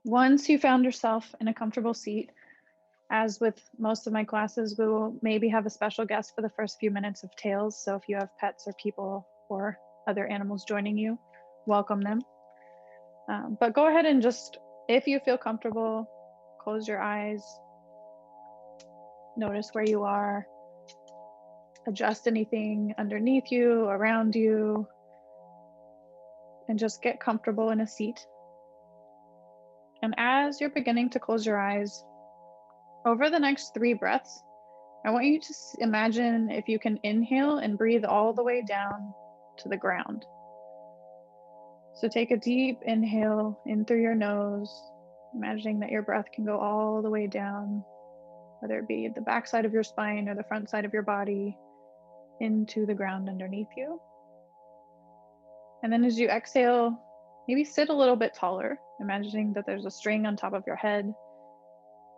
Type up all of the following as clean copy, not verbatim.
Once you found yourself in a comfortable seat, as with most of my classes, we will maybe have a special guest for the first few minutes of Tales. So if you have pets or people or other animals joining you, welcome them. But go ahead and just, if you feel comfortable, close your eyes, notice where you are, adjust anything underneath you, around you, and just get comfortable in a seat. And as you're beginning to close your eyes, over the next 3 breaths, I want you to imagine if you can inhale and breathe all the way down to the ground. So take a deep inhale in through your nose, imagining that your breath can go all the way down, whether it be the back side of your spine or the front side of your body, into the ground underneath you. And then as you exhale, maybe sit a little bit taller, imagining that there's a string on top of your head,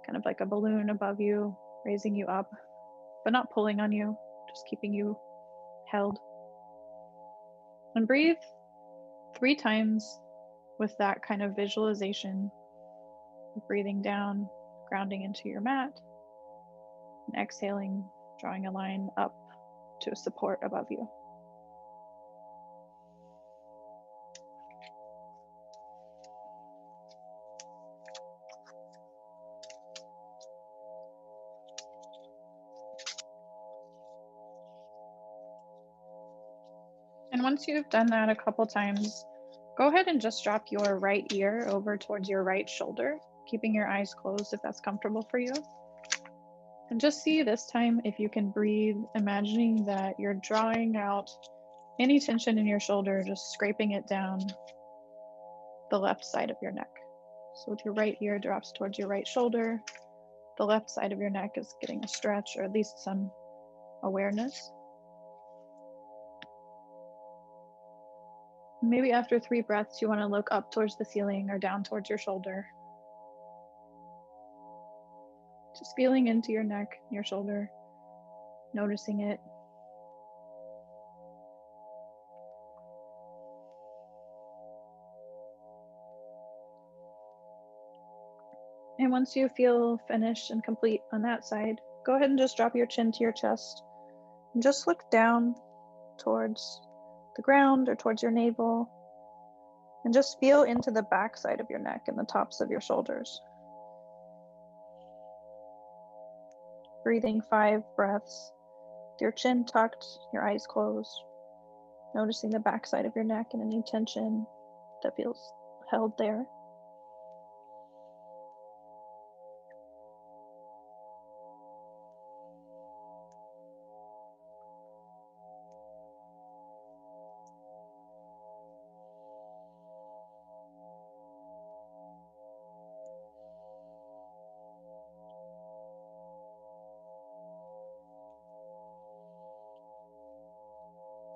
kind of like a balloon above you, raising you up, but not pulling on you, just keeping you held. And breathe 3 times with that kind of visualization, breathing down, grounding into your mat, and exhaling, drawing a line up to a support above you. And once you've done that a couple times, go ahead and just drop your right ear over towards your right shoulder, keeping your eyes closed if that's comfortable for you. And just see this time if you can breathe, imagining that you're drawing out any tension in your shoulder, just scraping it down the left side of your neck. So with your right ear drops towards your right shoulder, the left side of your neck is getting a stretch or at least some awareness. Maybe after 3 breaths, you want to look up towards the ceiling or down towards your shoulder. Just feeling into your neck, your shoulder, noticing it. And once you feel finished and complete on that side, go ahead and just drop your chin to your chest and just look down towards the ground or towards your navel, and just feel into the back side of your neck and the tops of your shoulders. Breathing 5 breaths, with your chin tucked, your eyes closed, noticing the back side of your neck and any tension that feels held there.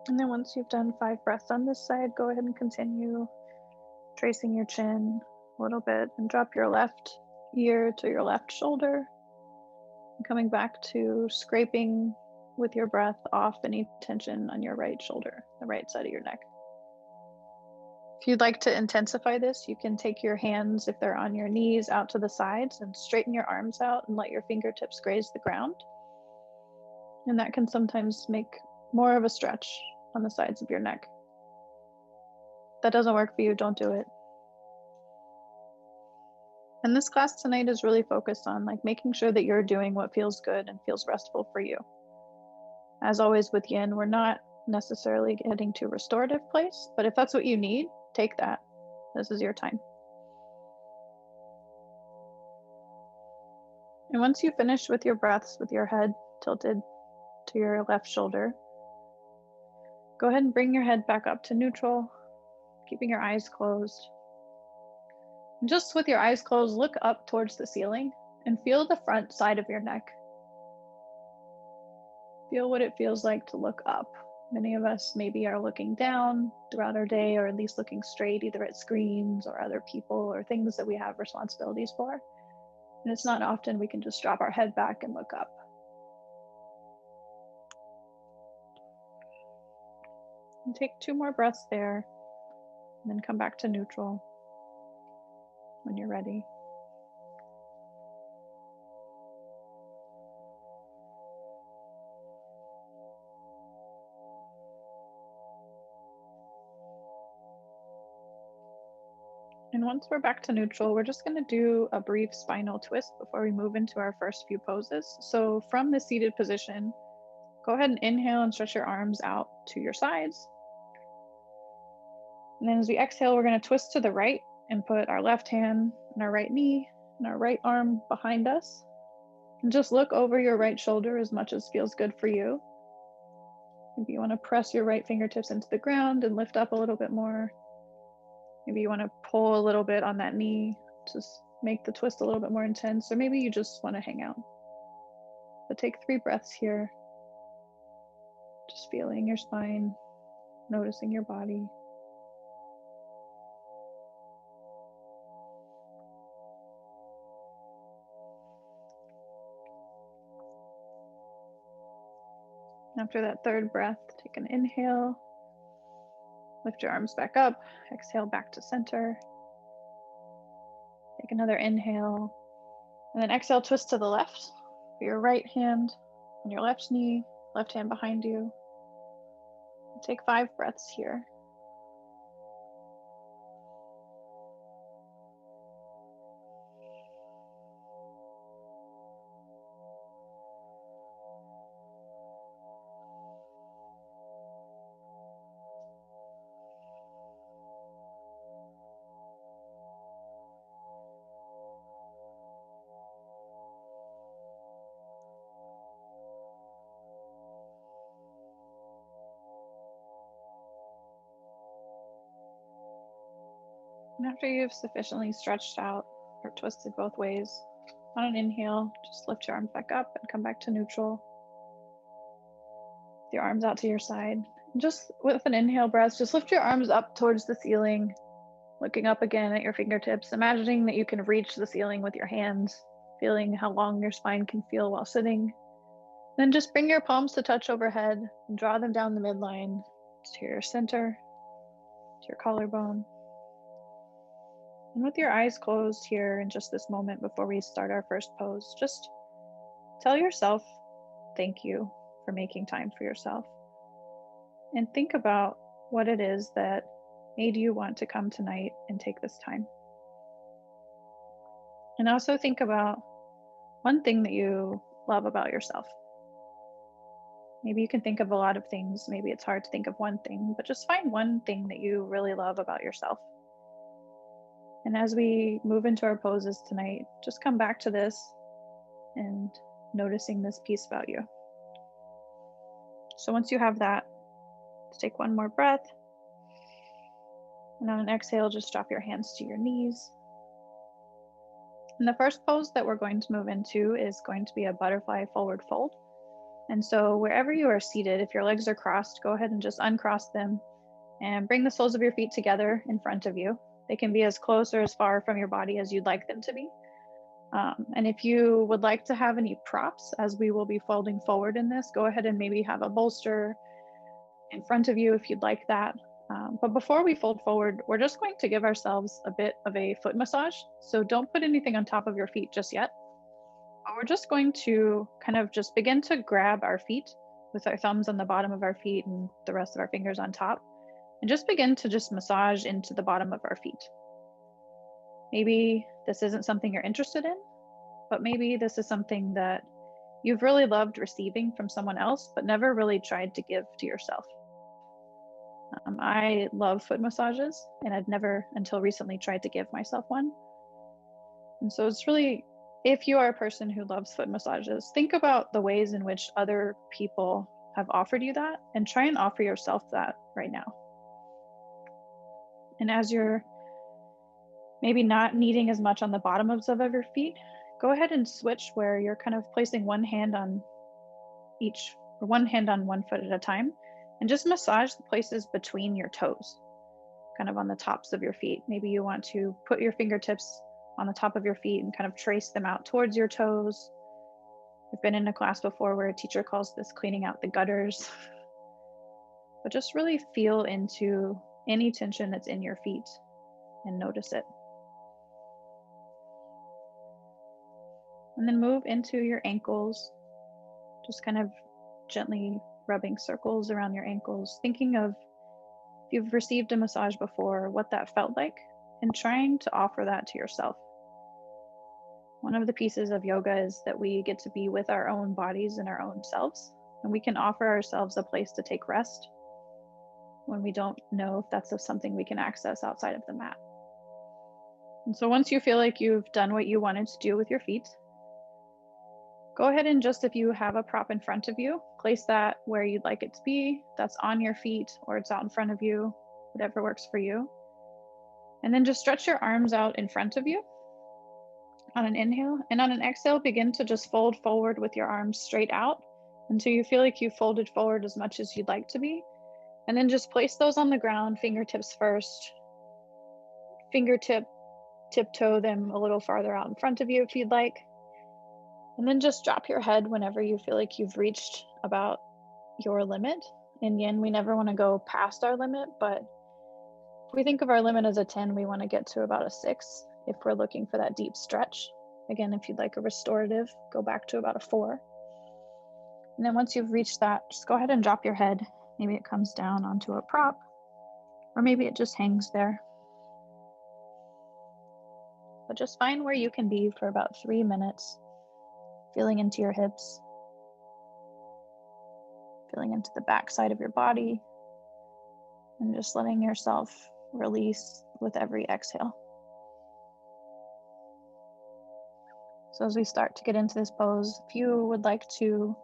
And then once you've done 5 breaths on this side, go ahead and continue tracing your chin a little bit and drop your left ear to your left shoulder, and coming back to scraping with your breath off any tension on your right shoulder, the right side of your neck. If you'd like to intensify this, you can take your hands, if they're on your knees, out to the sides and straighten your arms out and let your fingertips graze the ground. And that can sometimes make more of a stretch on the sides of your neck. If that doesn't work for you, don't do it. And this class tonight is really focused on making sure that you're doing what feels good and feels restful for you. As always with Yin, we're not necessarily getting to a restorative place, but if that's what you need, take that. This is your time. And once you finish with your breaths, with your head tilted to your left shoulder, go ahead and bring your head back up to neutral, keeping your eyes closed. And just with your eyes closed, look up towards the ceiling and feel the front side of your neck. Feel what it feels like to look up. Many of us maybe are looking down throughout our day, or at least looking straight either at screens or other people or things that we have responsibilities for. And it's not often we can just drop our head back and look up. And take 2 more breaths there, and then come back to neutral. when you're ready. And once we're back to neutral, we're just going to do a brief spinal twist before we move into our first few poses. So from the seated position, go ahead and inhale and stretch your arms out to your sides. And then as we exhale, we're going to twist to the right and put our left hand and our right knee and our right arm behind us. And just look over your right shoulder as much as feels good for you. Maybe you want to press your right fingertips into the ground and lift up a little bit more. Maybe you want to pull a little bit on that knee, just make the twist a little bit more intense, or maybe you just want to hang out. But take 3 breaths here, just feeling your spine, noticing your body. After that 3rd breath, take an inhale, lift your arms back up, exhale back to center. Take another inhale, and then exhale, twist to the left. Put your right hand on your left knee, left hand behind you. Take 5 breaths here. And after you've sufficiently stretched out or twisted both ways, on an inhale, just lift your arms back up and come back to neutral. With your arms out to your side. And just with an inhale breath, just lift your arms up towards the ceiling, looking up again at your fingertips, imagining that you can reach the ceiling with your hands, feeling how long your spine can feel while sitting. Then just bring your palms to touch overhead and draw them down the midline to your center, to your collarbone. And with your eyes closed here in just this moment before we start our first pose, just tell yourself thank you for making time for yourself. And think about what it is that made you want to come tonight and take this time. And also think about one thing that you love about yourself. Maybe you can think of a lot of things. Maybe it's hard to think of one thing, but just find one thing that you really love about yourself. And as we move into our poses tonight, just come back to this and noticing this piece about you. So once you have that, let's take one more breath. And on an exhale, just drop your hands to your knees. And the first pose that we're going to move into is going to be a butterfly forward fold. And so wherever you are seated, if your legs are crossed, go ahead and just uncross them and bring the soles of your feet together in front of you. They can be as close or as far from your body as you'd like them to be. And if you would like to have any props as we will be folding forward in this, go ahead and maybe have a bolster in front of you if you'd like that. But before we fold forward, we're just going to give ourselves a bit of a foot massage. So don't put anything on top of your feet just yet. But we're just going to kind of just begin to grab our feet with our thumbs on the bottom of our feet and the rest of our fingers on top. And just begin to just massage into the bottom of our feet. Maybe this isn't something you're interested in, but maybe this is something that you've really loved receiving from someone else, but never really tried to give to yourself. I love foot massages, and I'd never until recently tried to give myself one. And so it's really, if you are a person who loves foot massages, think about the ways in which other people have offered you that and try and offer yourself that right now. And as you're maybe not needing as much on the bottoms of your feet, go ahead and switch where you're kind of placing one hand on each, or one hand on one foot at a time, and just massage the places between your toes, kind of on the tops of your feet. Maybe you want to put your fingertips on the top of your feet and kind of trace them out towards your toes. I've been in a class before where a teacher calls this cleaning out the gutters. But just really feel into any tension that's in your feet and notice it. And then move into your ankles, just kind of gently rubbing circles around your ankles, thinking of if you've received a massage before, what that felt like, and trying to offer that to yourself. One of the pieces of yoga is that we get to be with our own bodies and our own selves, and we can offer ourselves a place to take rest when we don't know if that's something we can access outside of the mat. And so once you feel like you've done what you wanted to do with your feet, go ahead and just, if you have a prop in front of you, place that where you'd like it to be. That's on your feet or it's out in front of you, whatever works for you. And then just stretch your arms out in front of you on an inhale, and on an exhale, begin to just fold forward with your arms straight out until you feel like you've folded forward as much as you'd like to be. And then just place those on the ground, fingertips first. Tiptoe them a little farther out in front of you if you'd like. And then just drop your head whenever you feel like you've reached about your limit. In Yin, we never want to go past our limit, but if we think of our limit as a 10, we want to get to about a 6 if we're looking for that deep stretch. Again, if you'd like a restorative, go back to about a 4. And then once you've reached that, just go ahead and drop your head. Maybe it comes down onto a prop, or maybe it just hangs there. But just find where you can be for about 3 minutes, feeling into your hips, feeling into the back side of your body, and just letting yourself release with every exhale. So as we start to get into this pose, if you would like to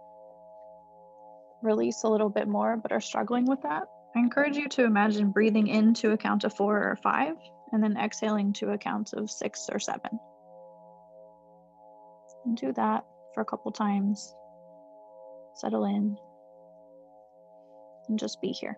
release a little bit more but are struggling with that, I encourage you to imagine breathing in to a count of 4 or 5, and then exhaling to a count of 6 or 7. And do that for a couple times. Settle in and just be here.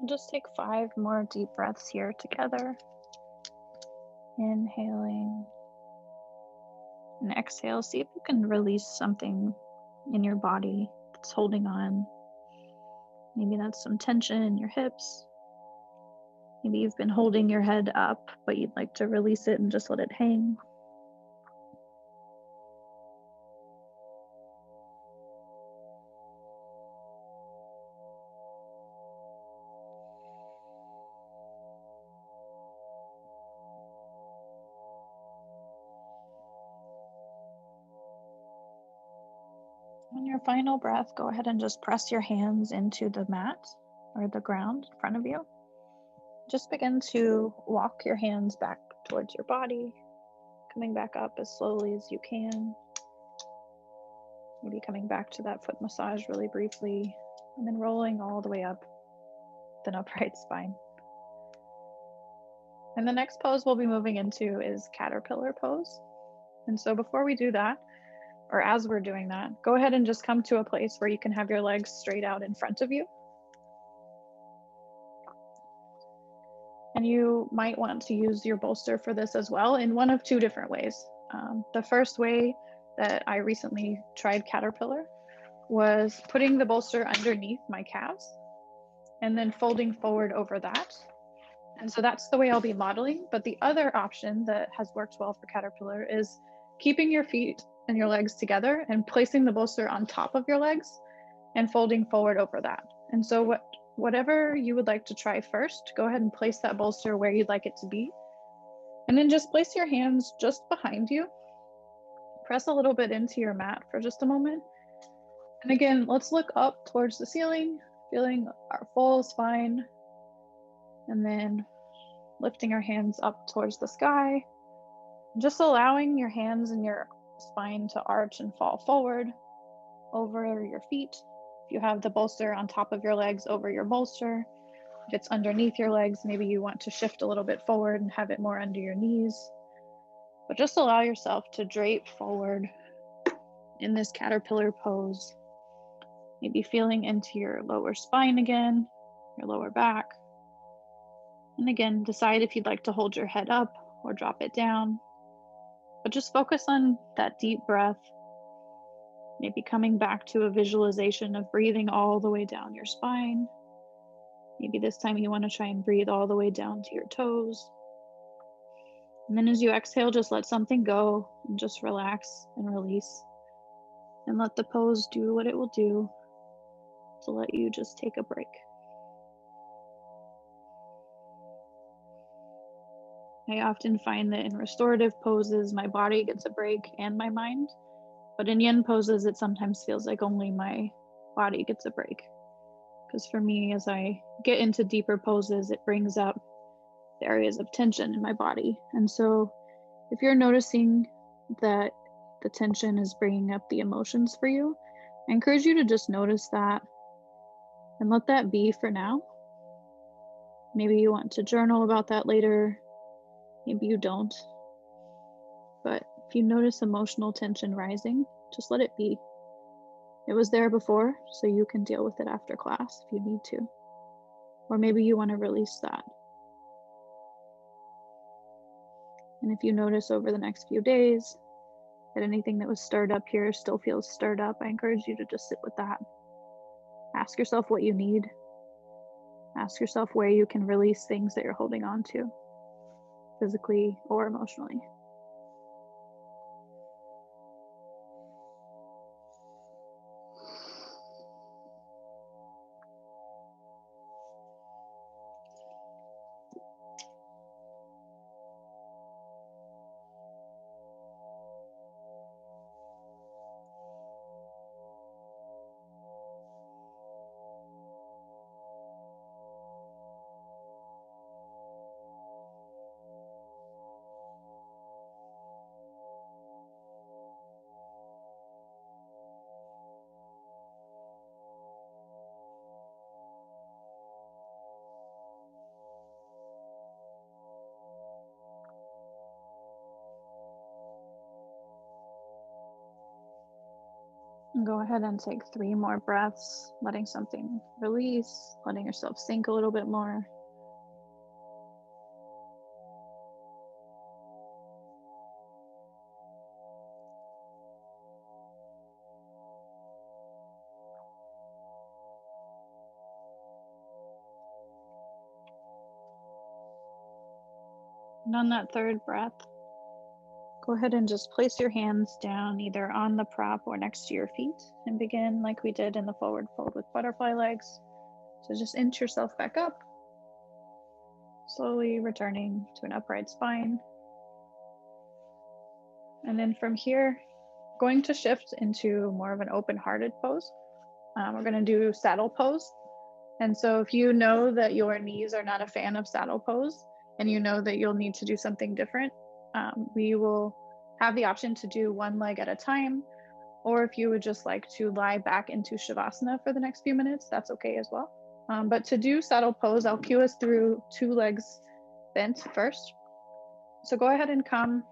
Just take 5 more deep breaths here together. Inhaling and exhale. See if you can release something in your body that's holding on. Maybe that's some tension in your hips. Maybe you've been holding your head up, but you'd like to release it and just let it hang. On your final breath, go ahead and just press your hands into the mat or the ground in front of you. Just begin to walk your hands back towards your body, coming back up as slowly as you can. Maybe coming back to that foot massage really briefly, and then rolling all the way up with an upright spine. And the next pose we'll be moving into is caterpillar pose. And so before we do that, or as we're doing that, go ahead and just come to a place where you can have your legs straight out in front of you. And you might want to use your bolster for this as well in one of two different ways. The first way that I recently tried Caterpillar was putting the bolster underneath my calves and then folding forward over that. And so that's the way I'll be modeling. But the other option that has worked well for Caterpillar is keeping your feet and your legs together and placing the bolster on top of your legs and folding forward over that. And so whatever you would like to try first, go ahead and place that bolster where you'd like it to be. And then just place your hands just behind you. Press a little bit into your mat for just a moment. And again, let's look up towards the ceiling, feeling our full spine, and then lifting our hands up towards the sky, just allowing your hands and your spine to arch and fall forward over your feet. If you have the bolster on top of your legs, over your bolster. If it's underneath your legs, maybe you want to shift a little bit forward and have it more under your knees. But just allow yourself to drape forward in this caterpillar pose. Maybe feeling into your lower spine again, your lower back. And again, decide if you'd like to hold your head up or drop it down. But just focus on that deep breath. Maybe coming back to a visualization of breathing all the way down your spine. Maybe this time you want to try and breathe all the way down to your toes. And then as you exhale, just let something go and just relax and release. And let the pose do what it will do to let you just take a break. I often find that in restorative poses, my body gets a break and my mind. But in yin poses, it sometimes feels like only my body gets a break. Because for me, as I get into deeper poses, it brings up the areas of tension in my body. And so if you're noticing that the tension is bringing up the emotions for you, I encourage you to just notice that and let that be for now. Maybe you want to journal about that later. Maybe you don't. But if you notice emotional tension rising, just let it be. It was there before, so you can deal with it after class if you need to. Or maybe you want to release that. And if you notice over the next few days that anything that was stirred up here still feels stirred up, I encourage you to just sit with that. Ask yourself what you need. Ask yourself where you can release things that you're holding on to, physically or emotionally. And go ahead and take 3 more breaths, letting something release, letting yourself sink a little bit more. And on that 3rd breath, go ahead and just place your hands down either on the prop or next to your feet and begin like we did in the forward fold with butterfly legs. So just inch yourself back up, slowly returning to an upright spine. And then from here, going to shift into more of an open-hearted pose. We're going to do saddle pose. And so if you know that your knees are not a fan of saddle pose and you know that you'll need to do something different, we will have the option to do one leg at a time. Or if you would just like to lie back into Shavasana for the next few minutes, that's okay as well. But to do saddle pose, I'll cue us through 2 legs bent first. So go ahead and come,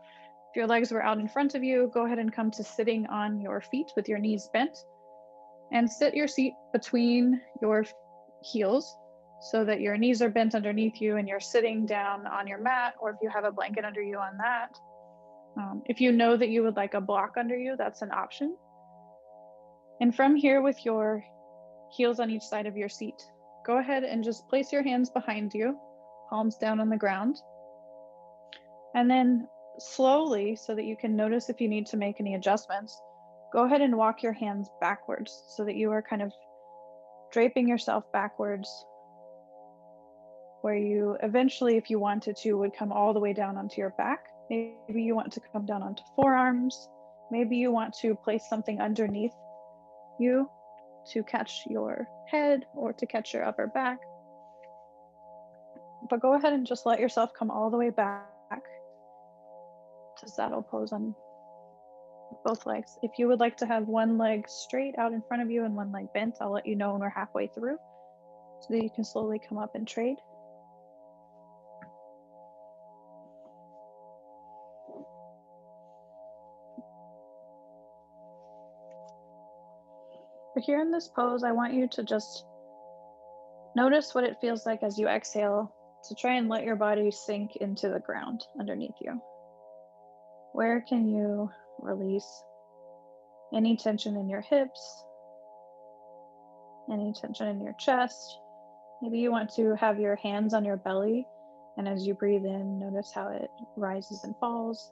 if your legs were out in front of you, go ahead and come to sitting on your feet with your knees bent. And sit your seat between your heels so that your knees are bent underneath you and you're sitting down on your mat, or if you have a blanket under you on that. If you know that you would like a block under you, that's an option. And from here, with your heels on each side of your seat, go ahead and just place your hands behind you, palms down on the ground. And then slowly, so that you can notice if you need to make any adjustments, go ahead and walk your hands backwards so that you are kind of draping yourself backwards, where you eventually, if you wanted to, would come all the way down onto your back. Maybe you want to come down onto forearms. Maybe you want to place something underneath you to catch your head or to catch your upper back. But go ahead and just let yourself come all the way back to saddle pose on both legs. If you would like to have one leg straight out in front of you and one leg bent, I'll let you know when we're halfway through so that you can slowly come up and trade. But here in this pose, I want you to just notice what it feels like as you exhale, to try and let your body sink into the ground underneath you. Where can you release any tension in your hips, any tension in your chest? Maybe you want to have your hands on your belly, and as you breathe in, notice how it rises and falls.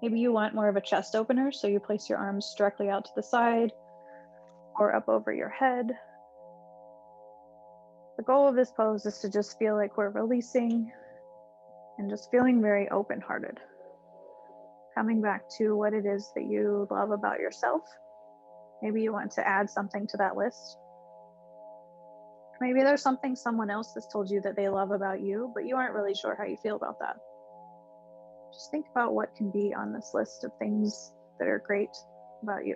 Maybe you want more of a chest opener, so you place your arms directly out to the side or up over your head. The goal of this pose is to just feel like we're releasing and just feeling very open-hearted. Coming back to what it is that you love about yourself. Maybe you want to add something to that list. Maybe there's something someone else has told you that they love about you, but you aren't really sure how you feel about that. Just think about what can be on this list of things that are great about you.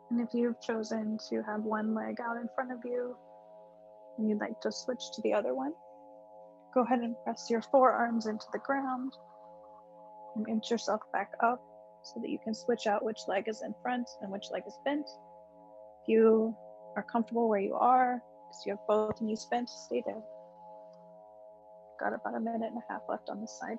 And if you've chosen to have one leg out in front of you and you'd like to switch to the other one, go ahead and press your forearms into the ground and inch yourself back up so that you can switch out which leg is in front and which leg is bent. If you are comfortable where you are, because you have both knees bent, stay there. Got about 1.5 minutes left on this side.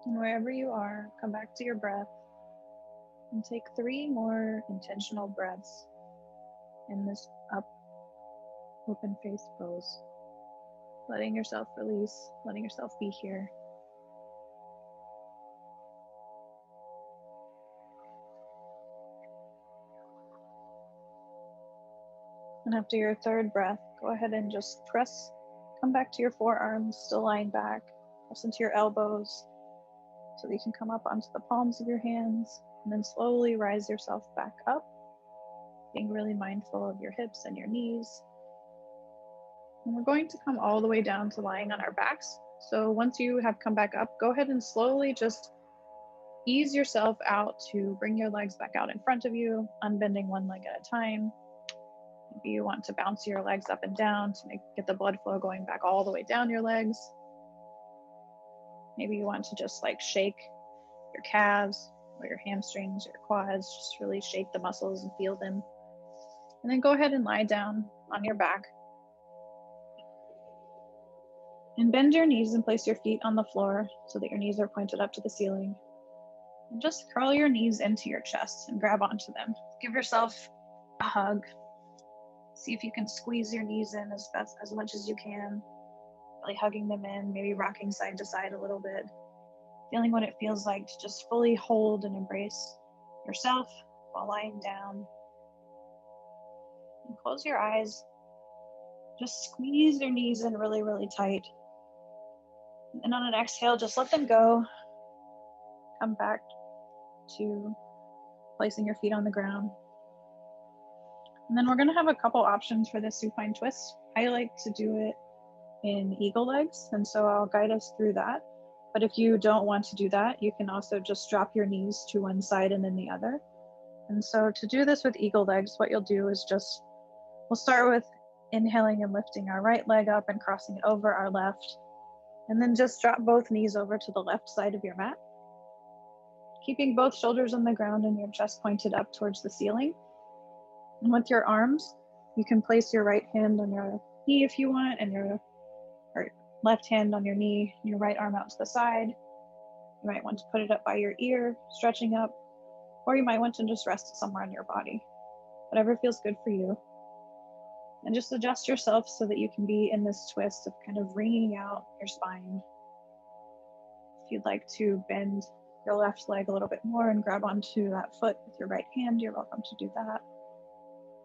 And wherever you are, come back to your breath and take 3 more intentional breaths in this open face pose. Letting yourself release, letting yourself be here. And after your 3rd breath, go ahead and just come back to your forearms, still lying back. Press into your elbows so that you can come up onto the palms of your hands, and then slowly rise yourself back up, being really mindful of your hips and your knees. And we're going to come all the way down to lying on our backs. So once you have come back up, go ahead and slowly just ease yourself out to bring your legs back out in front of you, unbending one leg at a time. Maybe you want to bounce your legs up and down to get the blood flow going back all the way down your legs. Maybe you want to just like shake your calves or your hamstrings or your quads, just really shake the muscles and feel them. And then go ahead and lie down on your back. And bend your knees and place your feet on the floor so that your knees are pointed up to the ceiling. And just curl your knees into your chest and grab onto them. Give yourself a hug. See if you can squeeze your knees in as much as you can, really hugging them in, maybe rocking side to side a little bit, feeling what it feels like to just fully hold and embrace yourself while lying down. And close your eyes. Just squeeze your knees in really, really tight. And on an exhale, just let them go. Come back to placing your feet on the ground. And then we're going to have a couple options for this supine twist. I like to do it in eagle legs, and so I'll guide us through that. But if you don't want to do that, you can also just drop your knees to one side and then the other. And so to do this with eagle legs, what you'll do is we'll start with inhaling and lifting our right leg up and crossing it over our left. And then just drop both knees over to the left side of your mat, keeping both shoulders on the ground and your chest pointed up towards the ceiling. And with your arms, you can place your right hand on your knee if you want, and your left hand on your knee, and your right arm out to the side. You might want to put it up by your ear, stretching up, or you might want to just rest it somewhere on your body. Whatever feels good for you. And just adjust yourself so that you can be in this twist of kind of wringing out your spine. If you'd like to bend your left leg a little bit more and grab onto that foot with your right hand, you're welcome to do that.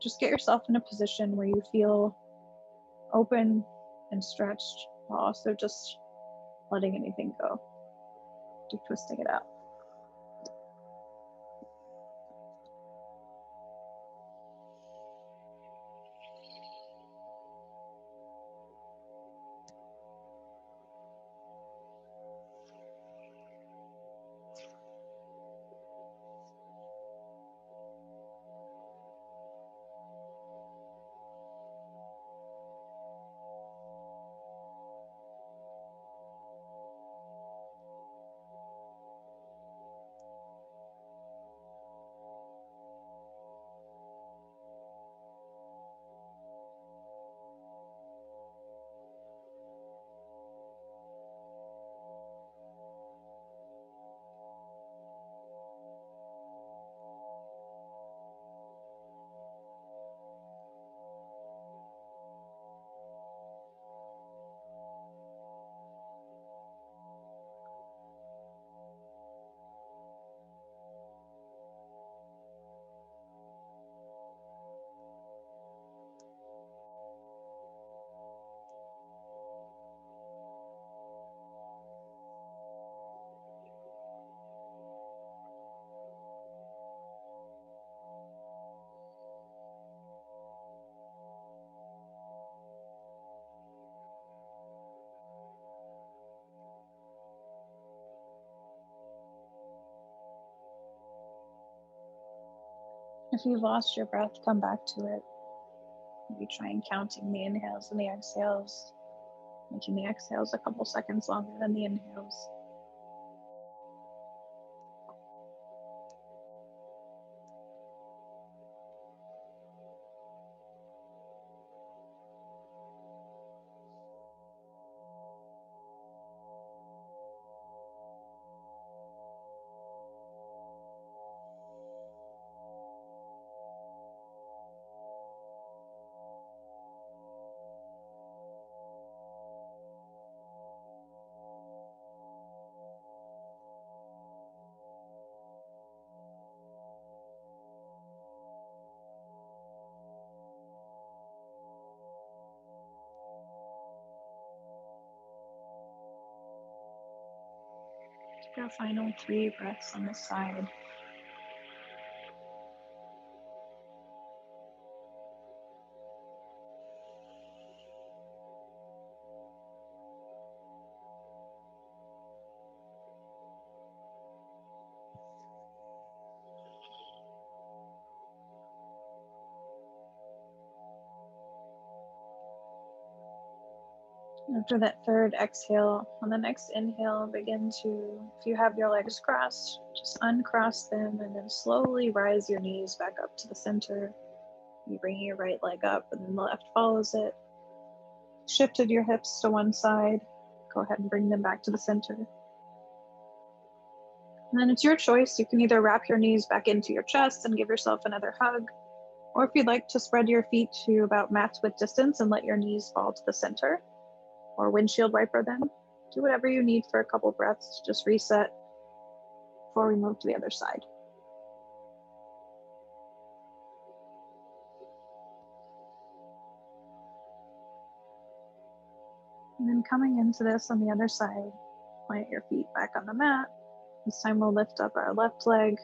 Just get yourself in a position where you feel open and stretched, while also just letting anything go, deep twisting it out. If you've lost your breath, come back to it. Maybe try and counting the inhales and the exhales, making the exhales a couple seconds longer than the inhales. Take our final 3 breaths on this side. After that third exhale, on the next inhale, begin to, if you have your legs crossed, just uncross them and then slowly rise your knees back up to the center. You bring your right leg up and then the left follows it. Shifted your hips to one side. Go ahead and bring them back to the center. And then it's your choice. You can either wrap your knees back into your chest and give yourself another hug, or if you'd like to spread your feet to about mat width distance and let your knees fall to the center, or windshield wiper them. Do whatever you need for a couple breaths to just reset before we move to the other side. And then coming into this on the other side, plant your feet back on the mat. This time we'll lift up our left leg,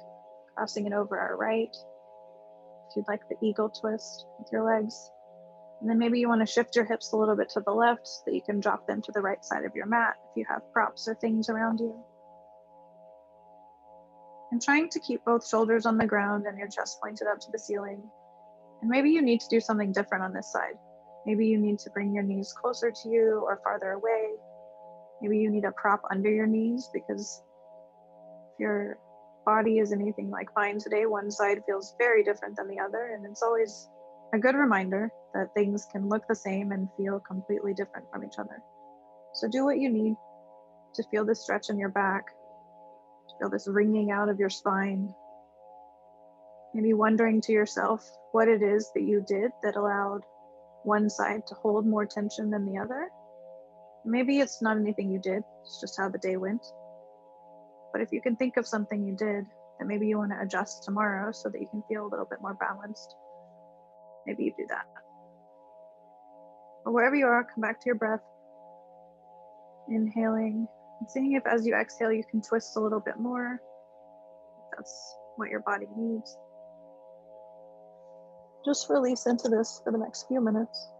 crossing it over our right. If you'd like the eagle twist with your legs. And then maybe you want to shift your hips a little bit to the left so that you can drop them to the right side of your mat if you have props or things around you. And trying to keep both shoulders on the ground and your chest pointed up to the ceiling. And maybe you need to do something different on this side. Maybe you need to bring your knees closer to you or farther away. Maybe you need a prop under your knees, because if your body is anything like mine today, one side feels very different than the other. And it's always a good reminder that things can look the same and feel completely different from each other. So do what you need to feel this stretch in your back, to feel this wringing out of your spine. Maybe wondering to yourself what it is that you did that allowed one side to hold more tension than the other. Maybe it's not anything you did, it's just how the day went. But if you can think of something you did that maybe you want to adjust tomorrow so that you can feel a little bit more balanced, maybe you do that. But wherever you are, come back to your breath. Inhaling and seeing if as you exhale you can twist a little bit more, if that's what your body needs. Just release into this for the next few minutes.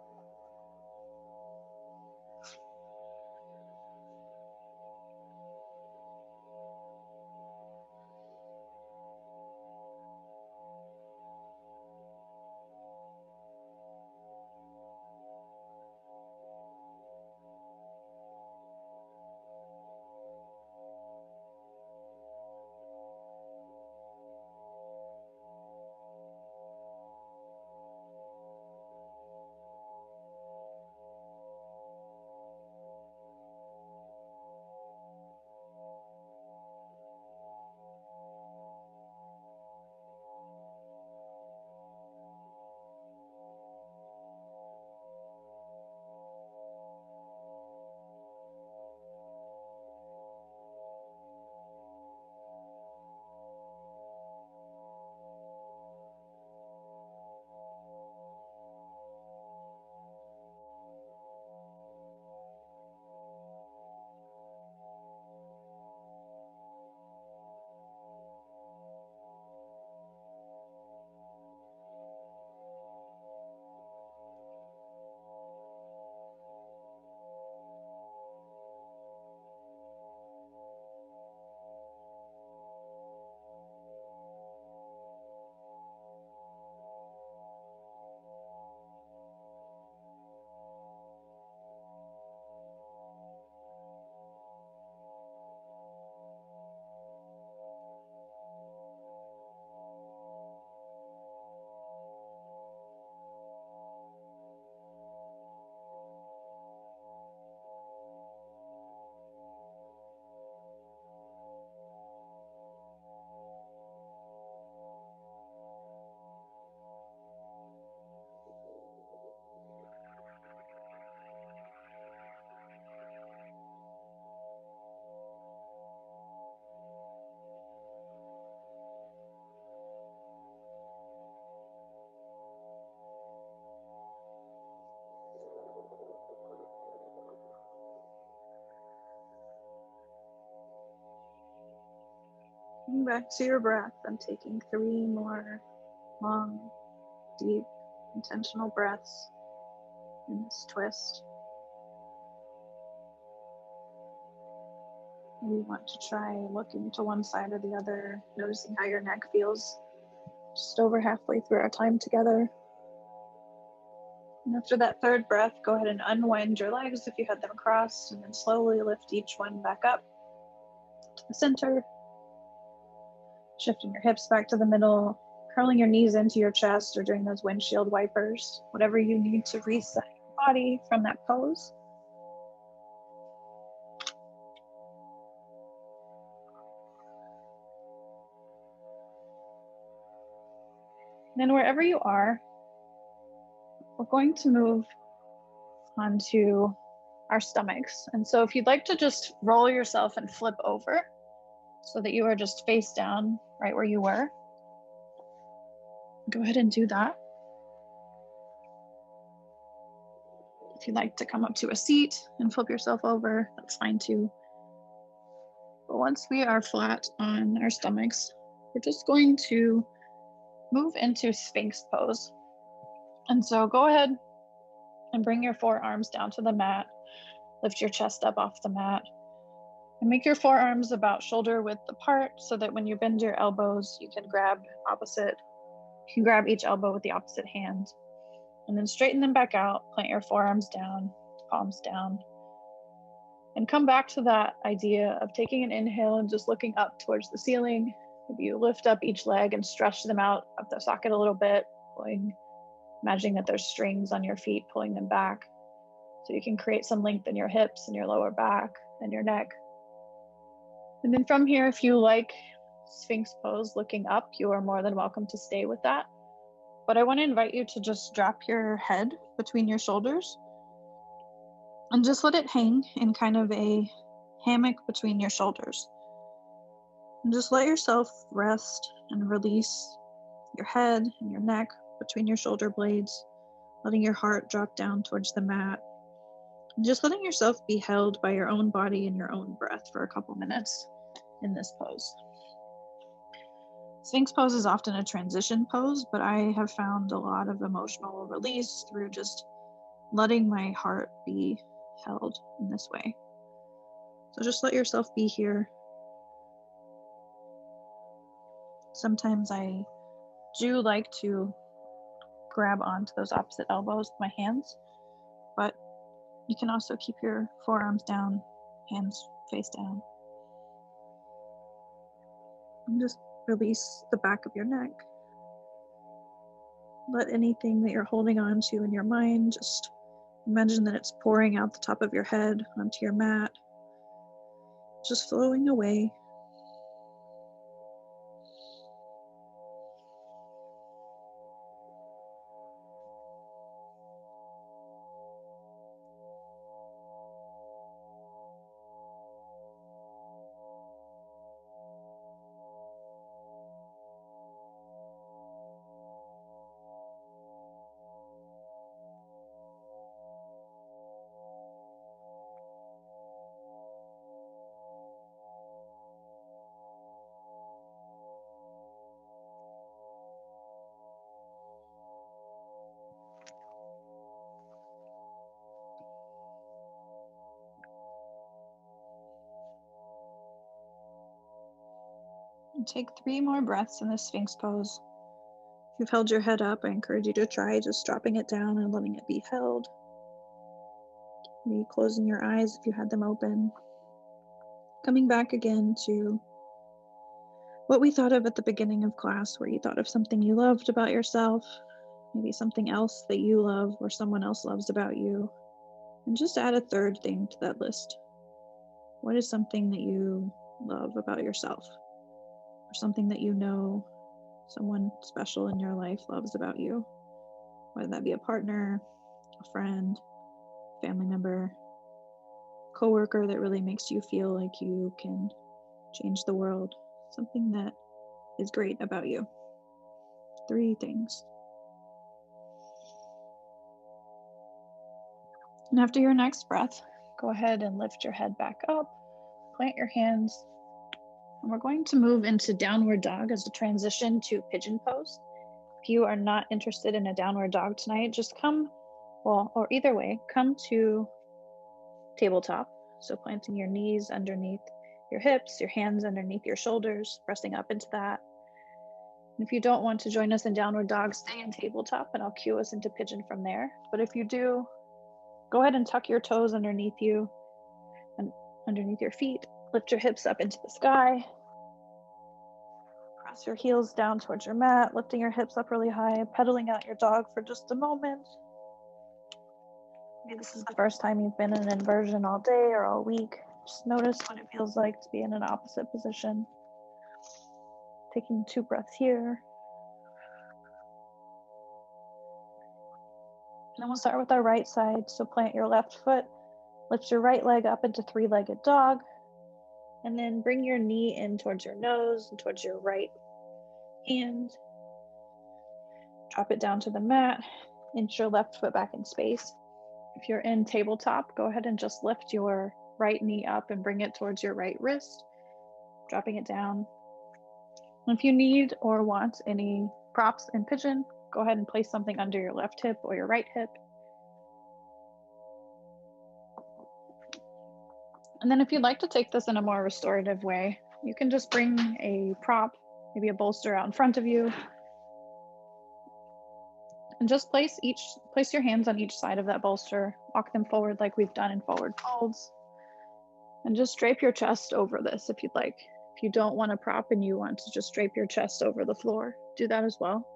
Coming back to your breath and taking 3 more long, deep, intentional breaths in this twist. We want to try looking to one side or the other, noticing how your neck feels just over halfway through our time together. And after that third breath, go ahead and unwind your legs if you had them crossed, and then slowly lift each one back up to the center, shifting your hips back to the middle, curling your knees into your chest or doing those windshield wipers, whatever you need to reset your body from that pose. And then wherever you are, we're going to move onto our stomachs. And so if you'd like to just roll yourself and flip over so that you are just face down right where you were, go ahead and do that. If you'd like to come up to a seat and flip yourself over, that's fine too. But once we are flat on our stomachs, we're just going to move into Sphinx pose. And so go ahead and bring your forearms down to the mat. Lift your chest up off the mat. And make your forearms about shoulder width apart so that when you bend your elbows, you can grab each elbow with the opposite hand. And then straighten them back out, plant your forearms down, palms down. And come back to that idea of taking an inhale and just looking up towards the ceiling. Maybe you lift up each leg and stretch them out of the socket a little bit, imagining that there's strings on your feet, pulling them back. So you can create some length in your hips and your lower back and your neck. And then from here, if you like Sphinx pose looking up, you are more than welcome to stay with that. But I want to invite you to just drop your head between your shoulders and just let it hang in kind of a hammock between your shoulders. And just let yourself rest and release your head and your neck between your shoulder blades, letting your heart drop down towards the mat. And just letting yourself be held by your own body and your own breath for a couple minutes in this pose. Sphinx pose is often a transition pose, but I have found a lot of emotional release through just letting my heart be held in this way. So just let yourself be here. Sometimes I do like to grab onto those opposite elbows with my hands, but you can also keep your forearms down, hands face down. And just release the back of your neck. Let anything that you're holding on to in your mind, just imagine that it's pouring out the top of your head onto your mat, just flowing away. And take 3 more breaths in this Sphinx pose. If you've held your head up, I encourage you to try just dropping it down and letting it be held. Maybe closing your eyes if you had them open. Coming back again to what we thought of at the beginning of class, where you thought of something you loved about yourself, maybe something else that you love or someone else loves about you, and just add a third thing to that list. What is something that you love about yourself, or something that you know someone special in your life loves about you, whether that be a partner, a friend, family member, coworker that really makes you feel like you can change the world, something that is great about you. 3 things. And after your next breath, go ahead and lift your head back up, plant your hands And we're going to move into downward dog as a transition to pigeon pose. If you are not interested in a downward dog tonight, just come, or either way, come to tabletop. So planting your knees underneath your hips, your hands underneath your shoulders, pressing up into that. And if you don't want to join us in downward dog, stay in tabletop and I'll cue us into pigeon from there. But if you do, go ahead and tuck your toes underneath you and underneath your feet. Lift your hips up into the sky. Press your heels down towards your mat, lifting your hips up really high, pedaling out your dog for just a moment. Maybe this is the first time you've been in an inversion all day or all week. Just notice what it feels like to be in an opposite position. Taking 2 breaths here. And then we'll start with our right side. So plant your left foot, lift your right leg up into 3-legged dog, and then bring your knee in towards your nose and towards your right hand. Drop it down to the mat, inch your left foot back in space. If you're in tabletop, go ahead and just lift your right knee up and bring it towards your right wrist, dropping it down. If you need or want any props in pigeon, go ahead and place something under your left hip or your right hip. And then if you'd like to take this in a more restorative way, you can just bring a prop, maybe a bolster out in front of you, and just place your hands on each side of that bolster, walk them forward like we've done in forward folds, and just drape your chest over this if you'd like. If you don't want a prop and you want to just drape your chest over the floor, do that as well.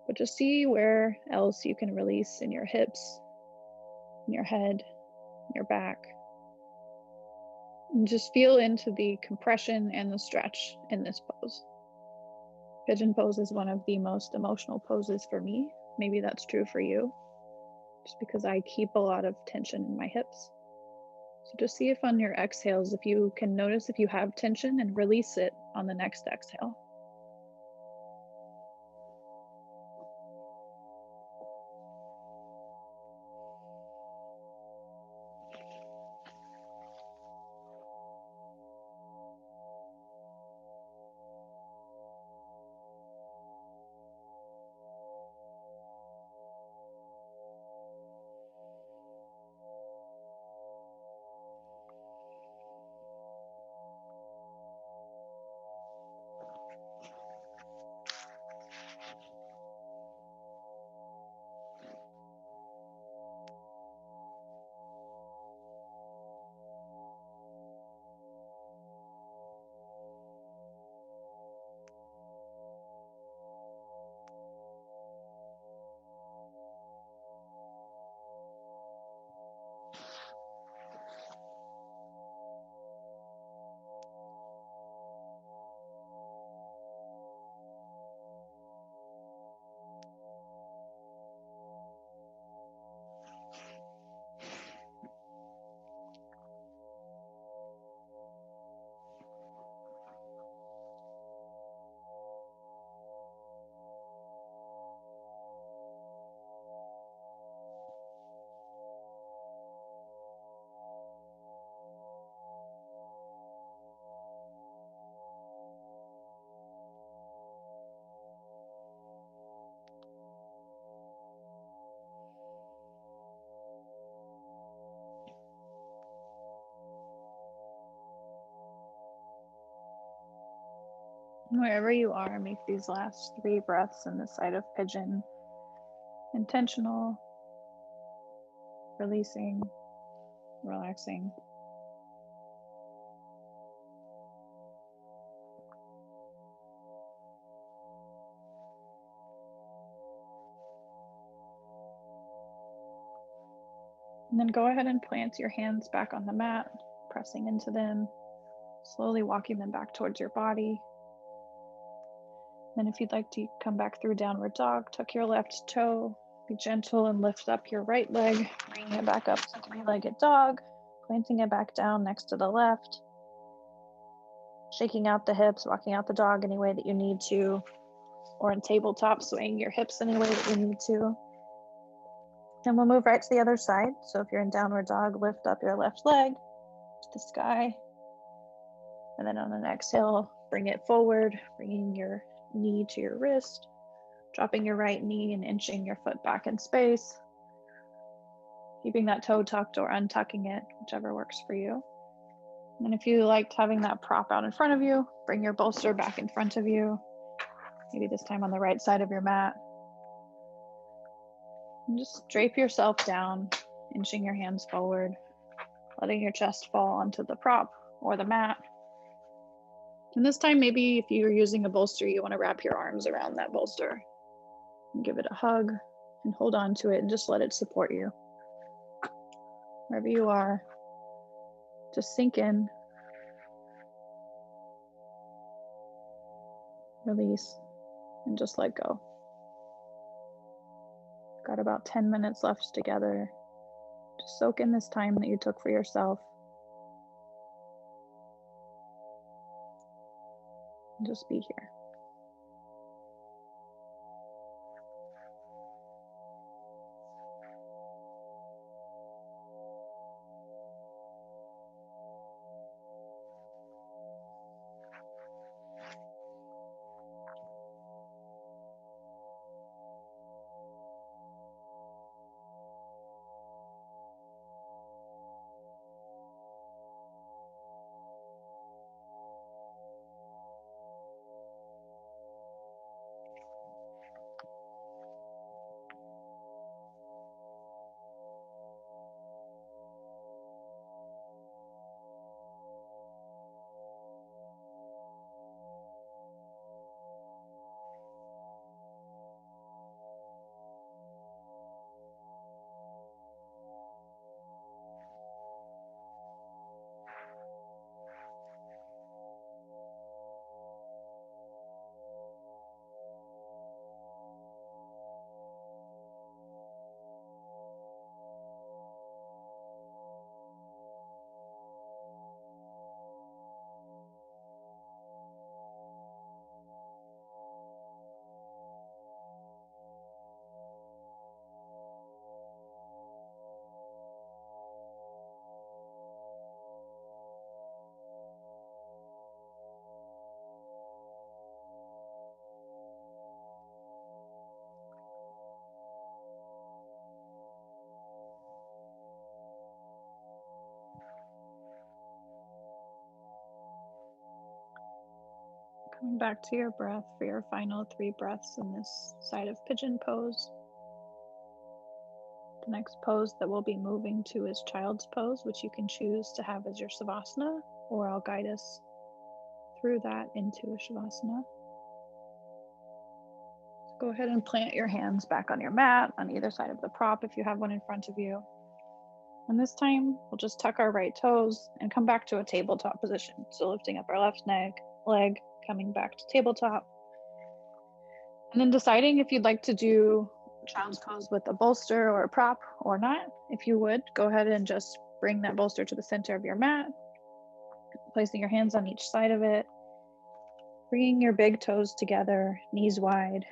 But just see where else you can release in your hips, in your head, in your back. And just feel into the compression and the stretch in this pose. Pigeon pose is one of the most emotional poses for me. Maybe that's true for you, just because I keep a lot of tension in my hips. So just see if on your exhales, if you can notice if you have tension and release it on the next exhale. Wherever you are, make these last 3 breaths in the side of pigeon intentional, releasing, relaxing. And then go ahead and plant your hands back on the mat, pressing into them, slowly walking them back towards your body. Then if you'd like to come back through downward dog, tuck your left toe, be gentle and lift up your right leg, bringing it back up to 3-legged dog, planting it back down next to the left, shaking out the hips, walking out the dog any way that you need to, or in tabletop, swaying your hips any way that you need to. And we'll move right to the other side. So if you're in downward dog, lift up your left leg to the sky. And then on an exhale, bring it forward, bringing your knee to your wrist, dropping your right knee and inching your foot back in space, keeping that toe tucked or untucking it, whichever works for you. And if you liked having that prop out in front of you, bring your bolster back in front of you, maybe this time on the right side of your mat. And just drape yourself down, inching your hands forward, letting your chest fall onto the prop or the mat. And this time, maybe if you're using a bolster, you want to wrap your arms around that bolster and give it a hug and hold on to it and just let it support you. Wherever you are, just sink in, release, and just let go. Got about 10 minutes left together. Just soak in this time that you took for yourself. And just be here. Coming back to your breath for your final 3 breaths in this side of pigeon pose. The next pose that we'll be moving to is child's pose, which you can choose to have as your Savasana, or I'll guide us through that into a Shavasana. So go ahead and plant your hands back on your mat on either side of the prop if you have one in front of you. And this time we'll just tuck our right toes and come back to a tabletop position. So lifting up our left leg, coming back to tabletop. And then deciding if you'd like to do child's pose with a bolster or a prop or not. If you would, go ahead and just bring that bolster to the center of your mat, placing your hands on each side of it, bringing your big toes together, knees wide,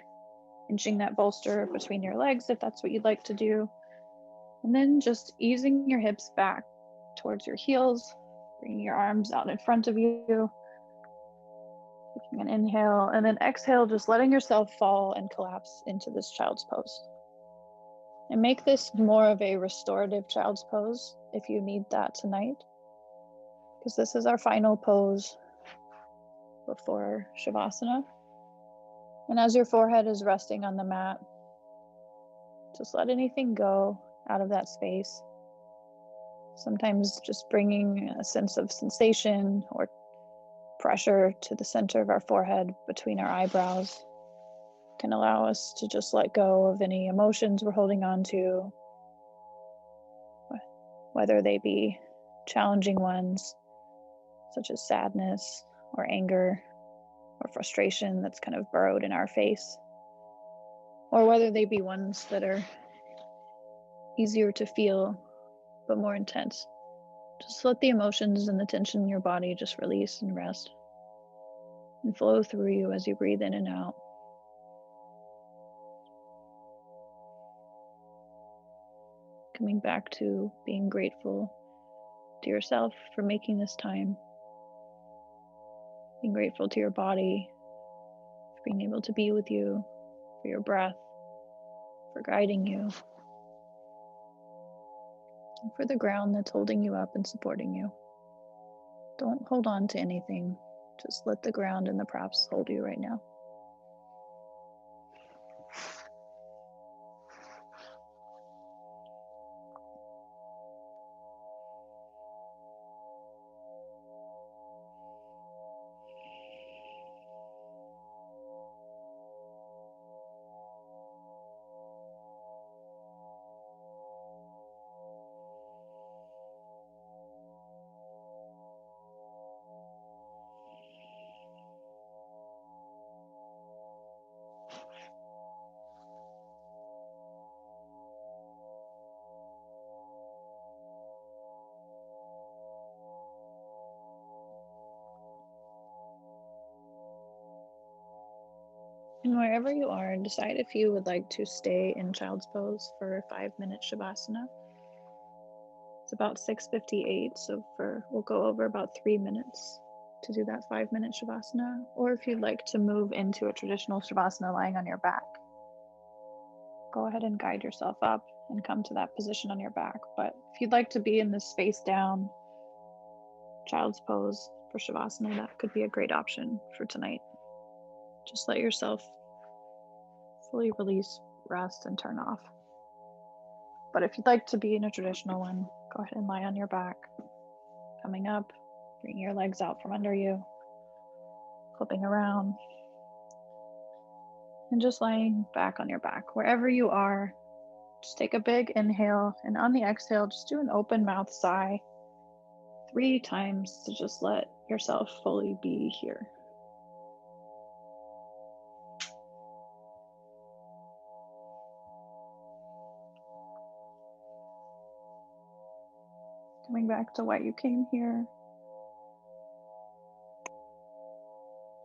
inching that bolster between your legs if that's what you'd like to do. And then just easing your hips back towards your heels, bringing your arms out in front of you, taking an inhale, and then exhale, just letting yourself fall and collapse into this child's pose. And make this more of a restorative child's pose if you need that tonight, because this is our final pose before Shavasana. And as your forehead is resting on the mat, just let anything go out of that space. Sometimes just bringing a sense of sensation or pressure to the center of our forehead between our eyebrows can allow us to just let go of any emotions we're holding on to, whether they be challenging ones such as sadness or anger or frustration that's kind of burrowed in our face, or whether they be ones that are easier to feel but more intense. Just let the emotions and the tension in your body just release and rest and flow through you as you breathe in and out. Coming back to being grateful to yourself for making this time, Being grateful to your body for being able to be with you, for your breath, for guiding you, and for the ground that's holding you up and supporting you. Don't hold on to anything. Just let the ground and the props hold you right now. And wherever you are, decide if you would like to stay in child's pose for 5-minute Shavasana. It's about 6:58, so we'll go over about 3 minutes to do that 5-minute Shavasana. Or if you'd like to move into a traditional Shavasana lying on your back, go ahead and guide yourself up and come to that position on your back. But if you'd like to be in this face down child's pose for Shavasana, that could be a great option for tonight. Just let yourself fully release, rest, and turn off. But if you'd like to be in a traditional one, go ahead and lie on your back, coming up, bring your legs out from under you, flipping around, and just lying back on your back. Wherever you are, just take a big inhale, and on the exhale, just do an open mouth sigh 3 times to just let yourself fully be here. Coming back to why you came here.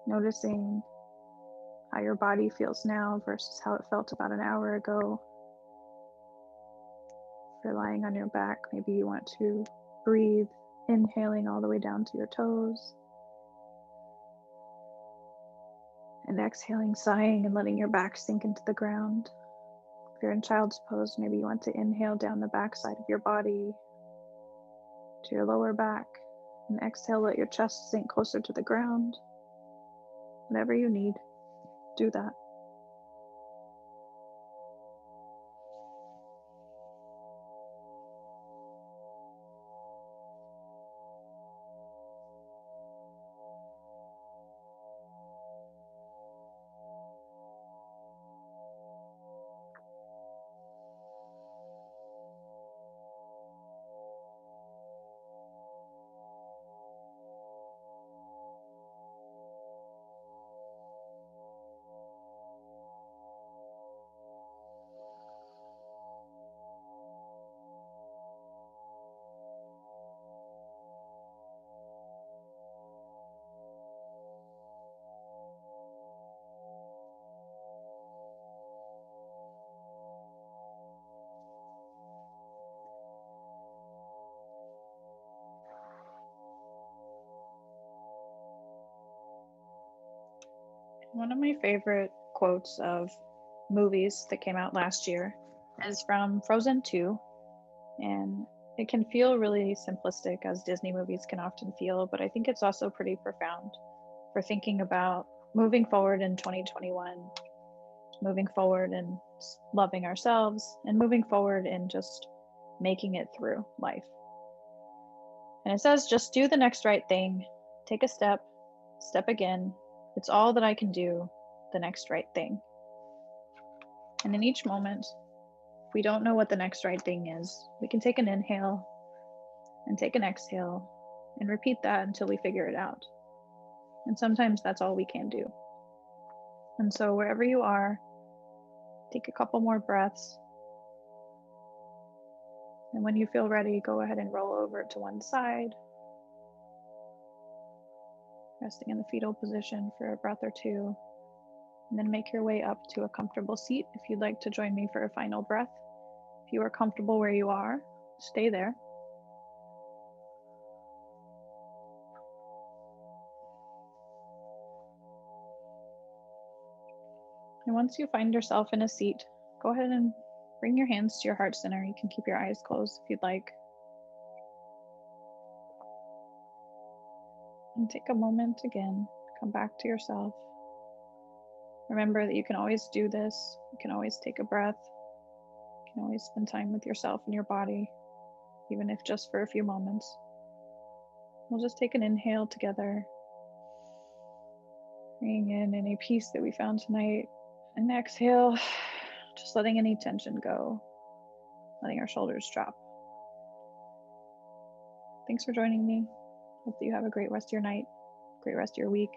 Noticing how your body feels now versus how it felt about an hour ago. If you're lying on your back, maybe you want to breathe, inhaling all the way down to your toes. And exhaling, sighing, and letting your back sink into the ground. If you're in child's pose, maybe you want to inhale down the back side of your body to your lower back, and exhale, let your chest sink closer to the ground. Whatever you need, do that. One of my favorite quotes of movies that came out last year is from Frozen 2, and it can feel really simplistic, as Disney movies can often feel, but I think it's also pretty profound for thinking about moving forward in 2021, moving forward and loving ourselves, and moving forward and just making it through life. And it says, just do the next right thing, take a step, step again. It's all that I can do, the next right thing. And in each moment, if we don't know what the next right thing is, we can take an inhale and take an exhale and repeat that until we figure it out. And sometimes that's all we can do. And so wherever you are, take a couple more breaths. And when you feel ready, go ahead and roll over to one side, resting in the fetal position for a breath or two, and then make your way up to a comfortable seat if you'd like to join me for a final breath. If you are comfortable where you are, stay there. And once you find yourself in a seat, go ahead and bring your hands to your heart center. You can keep your eyes closed if you'd like. And take a moment again, come back to yourself. Remember that you can always do this. You can always take a breath. You can always spend time with yourself and your body, even if just for a few moments. We'll just take an inhale together, bringing in any peace that we found tonight. And exhale, just letting any tension go, letting our shoulders drop. Thanks for joining me. Hope that you have a great rest of your night, great rest of your week.